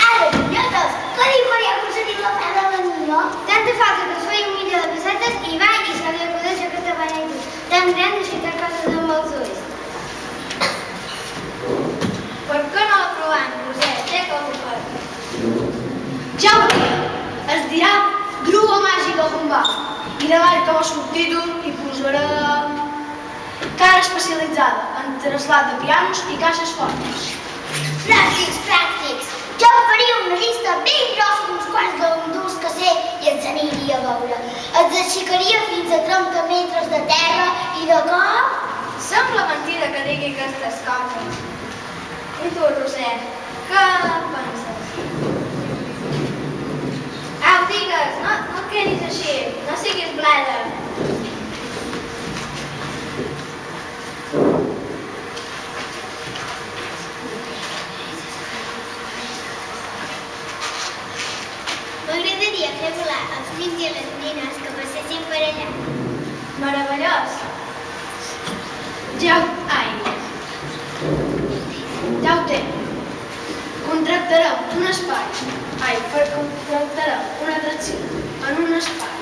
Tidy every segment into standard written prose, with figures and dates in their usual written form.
Ara, punyetes, que diu que li ha concedit la fe de venir, no? Tanta falta que es feia un milió de pessetes i va i se li acudeix a aquesta banya i tu. Tan gran de aixecar coses amb els ulls. Per què no la provem, Roser? Té que ho fa. Ja ho diré. Es dirà Grua Màgica Rumbà. I davall com a subtítol hi posarem cara especialitzada en traslat de pianos i caixes fortes. Pràctics, pràctics! Jo em faria una llista ben grossa d'uns quants gandús que sé i ens aniria a veure. Els aixecaria fins a 30 metres de terra i de cop... Sembla mentida que digui aquestes coses. I tu, Roser, què penses? Au, digues, no et quedis així, no siguis bleda. M'agradaria fer volar els nens i les nenes que passessin per allà. Meravellós! Ja ho té. Contractarem una atracció en un espai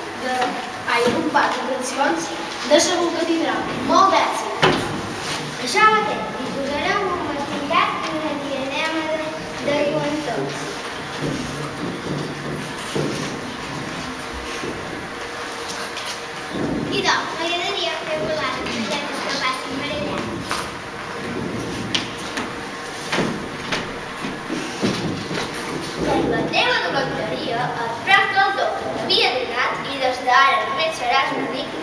en un parc d'atraccions de segur que tindrà molt d'èxit. Això mateix, hi posarem un maquillat i una diadema de lluentons. I doncs, m'agradaria fer volar les nenes que passin per allà. Com la teva directoria, el preu del doble t'havia donat i des d'ara només seràs una mica